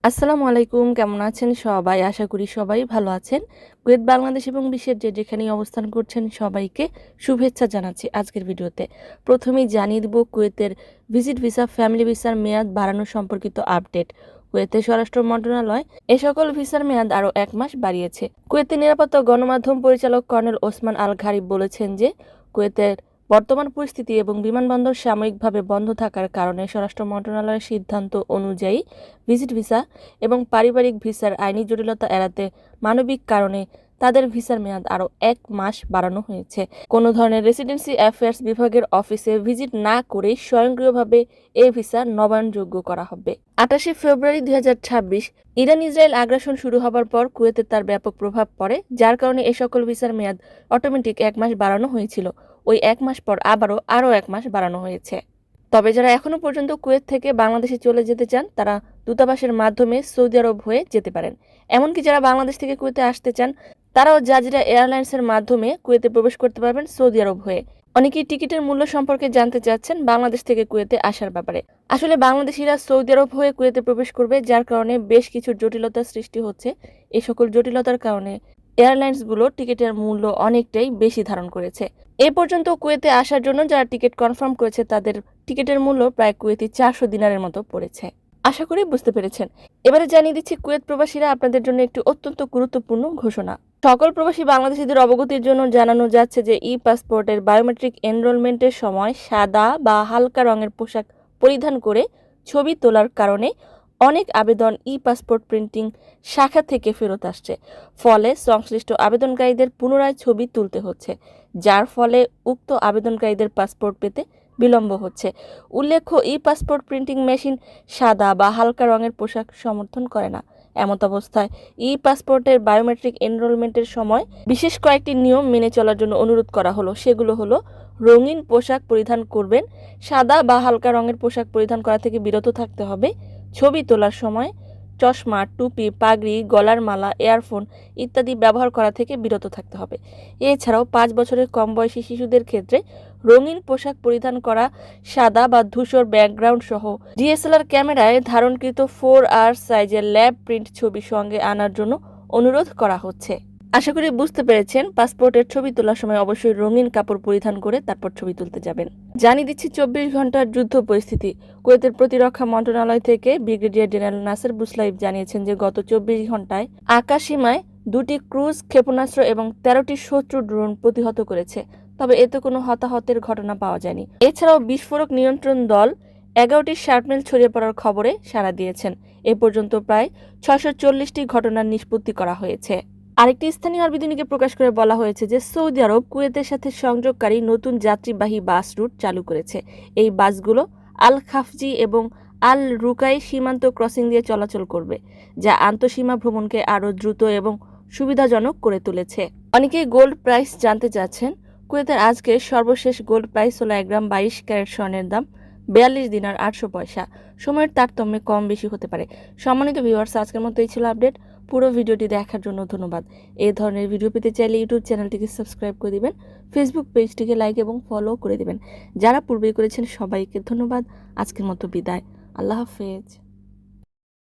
আসসালামু আলাইকুম, কেমন আছেন সবাই? আশা করি সবাই ভালো আছেন। কুয়েত বাংলাদেশ এবং বিশ্বের যেখানেই অবস্থান করছেন সবাইকে শুভেচ্ছা জানাচ্ছি আজকের ভিডিওতে। প্রথমেই জানিয়ে দিব কুয়েতের ভিজিট ভিসা, ফ্যামিলি ভিসার মেয়াদ বাড়ানো সম্পর্কিত আপডেট। কুয়েতের স্বরাষ্ট্র মন্ত্রণালয় এ সকল ভিসার মেয়াদ আরও ১ মাস বাড়িয়েছে। কুয়েতের নিরাপত্তা গণমাধ্যম পরিচালক কর্নেল ওসমান আল ঘারিব বলেছেন যে কুয়েতের বর্তমান পরিস্থিতি এবং বিমানবন্দর সাময়িকভাবে বন্ধ থাকার কারণে স্বরাষ্ট্র মন্ত্রণালয়ের সিদ্ধান্ত অনুযায়ী ভিজিট ভিসা এবং পারিবারিক ভিসার আইনি জটিলতা এড়াতে মানবিক কারণে তাদের ভিসার মেয়াদ আরও ১ মাস বাড়ানো হয়েছে। কোনো ধরনের রেসিডেন্সি অ্যাফেয়ার্স বিভাগের অফিসে ভিজিট না করে স্বয়ংক্রিয়ভাবে এই ভিসা নবায়নযোগ্য করা হবে। ২৮ ফেব্রুয়ারি ২০২৬ ইরান ইসরায়েল আগ্রাসন শুরু হবার পর কুয়েতে তার ব্যাপক প্রভাব পড়ে, যার কারণে এ সকল ভিসার মেয়াদ অটোমেটিক ১ মাস বাড়ানো হয়েছিল। ওই ১ মাস পর আরও ১ মাস বাড়ানো হয়েছে। তবে যারা এখনো পর্যন্ত কুয়েত থেকে বাংলাদেশে চলে যেতে চান তারা দূতাবাসের মাধ্যমে সৌদি আরব হয়ে যেতে পারেন। এমনকি যারা বাংলাদেশ থেকে কুয়েতে আসতে চান তারাও জাজিরা এয়ারলাইন্সের মাধ্যমে কুয়েতে প্রবেশ করতে পারবেন সৌদি আরব হয়ে। অনেকেই টিকিটের মূল্য সম্পর্কে জানতে চাচ্ছেন বাংলাদেশ থেকে কুয়েতে আসার ব্যাপারে। আসলে বাংলাদেশিরা সৌদি আরব হয়ে কুয়েতে প্রবেশ করবে, যার কারণে বেশ কিছু জটিলতার সৃষ্টি হচ্ছে। এই সকল জটিলতার কারণে এয়ারলাইন্সগুলো টিকিটের মূল্য অনেকটাই বেশি ধারণ করেছে। এ পর্যন্ত কুয়েতে আসার জন্য যারা টিকিট কনফার্ম করেছে তাদের টিকিটের মূল্য প্রায় কুয়েতি ৪০০ দিনারের মতো পড়েছে। আশা করি বুঝতে পেরেছেন। এবারে জানিয়ে দিচ্ছি কুয়েত প্রবাসীরা আপনাদের জন্য একটি অত্যন্ত গুরুত্বপূর্ণ ঘোষণা। সকল প্রবাসী বাংলাদেশিদের অবগতির জন্য জানানো যাচ্ছে যে ই পাসপোর্টের বায়োমেট্রিক এনরোলমেন্টের সময় সাদা বা হালকা রঙের পোশাক পরিধান করে ছবি তোলার কারণে অনেক আবেদন ই পাসপোর্ট প্রিন্টিং শাখা থেকে ফেরত আসছে। ফলে সংশ্লিষ্ট আবেদনকারীদের পুনরায় ছবি তুলতে হচ্ছে, যার ফলে উক্ত আবেদনকারীদের পাসপোর্ট পেতে বিলম্ব হচ্ছে। উল্লেখ্য, ই পাসপোর্ট প্রিন্টিং মেশিন সাদা বা হালকা রঙের পোশাক সমর্থন করে না। এমত অবস্থায় ই পাসপোর্টের বায়োমেট্রিক এনরোলমেন্টের সময় বিশেষ কয়েকটি নিয়ম মেনে চলার জন্য অনুরোধ করা হলো। সেগুলো হলো: রঙিন পোশাক পরিধান করবেন, সাদা বা হালকা রঙের পোশাক পরিধান করা থেকে বিরত থাকতে হবে, ছবি তোলার সময় চশমা, টুপি, পাগড়ি, গলার মালা, ইয়ারফোন ইত্যাদি ব্যবহার করা থেকে বিরত থাকতে হবে। এছাড়াও ৫ বছরের কম বয়সী শিশুদের ক্ষেত্রে রঙিন পোশাক পরিধান করা, সাদা বা ধূসর ব্যাকগ্রাউন্ড সহ ডিএসএলআর ক্যামেরায় ধারণকৃত 4R সাইজের ল্যাব প্রিন্ট ছবি সঙ্গে আনার জন্য অনুরোধ করা হচ্ছে। আশা করি বুঝতে পেরেছেন। পাসপোর্টের ছবি তোলার সময় অবশ্যই রঙিন কাপড় পরিধান করে তারপর ছবি তুলতে যাবেন। জানিয়ে দিচ্ছি ২৪ ঘন্টার যুদ্ধ পরিস্থিতি। কুয়েতের প্রতিরক্ষা মন্ত্রণালয় থেকে ব্রিগেডিয়ার জেনারেল নাসের বুসলাইব জানিয়েছেন যে গত ২৪ ঘন্টায় আকাশসীমায় ২টি ক্রুজ ক্ষেপণাস্ত্র এবং ১৩টি শত্রু ড্রোন প্রতিহত করেছে। তবে এতে কোনো হতাহতের ঘটনা পাওয়া যায়নি। এছাড়াও বিস্ফোরক নিয়ন্ত্রণ দল ১১টি শার্পনেল ছড়িয়ে পড়ার খবরে সাড়া দিয়েছেন। এ পর্যন্ত প্রায় ৬৪০টি ঘটনার নিষ্পত্তি করা হয়েছে। আরেকটি স্থানীয় আরবি দৈনিকে প্রকাশ করে বলা হয়েছে যে সৌদি আরব কুয়েতের সাথে সংযোগকারী নতুন যাত্রীবাহী বাস রুট চালু করেছে। এই বাসগুলো আল খাফজি এবং আল রুকাই সীমান্ত ক্রসিং দিয়ে চলাচল করবে, যা আন্তঃসীমা ভ্রমণকে আরও দ্রুত এবং সুবিধাজনক করে তুলেছে। অনেকেই গোল্ড প্রাইস জানতে চাচ্ছেন। কুয়েতের আজকে সর্বশেষ গোল্ড প্রাইস হলো ১ গ্রাম ২২ ক্যারেট স্বর্ণের দাম ৪২ দিনার ৮০০ পয়সা। সময়ের তারতম্যে কম বেশি হতে পারে। সম্মানিত ভিউয়ার্স, আজকের মতো এই ছিল আপডেট। পুরো ভিডিওটি দেখার জন্য ধন্যবাদ। এই ধরনের ভিডিও পেতে চাইলে ইউটিউব চ্যানেলটিকে সাবস্ক্রাইব করে দিবেন, ফেসবুক পেজটিকে লাইক এবং ফলো করে দিবেন। যারা পূর্বেই করেছেন সবাইকে ধন্যবাদ। আজকের মতো বিদায়। আল্লাহ হাফেজ।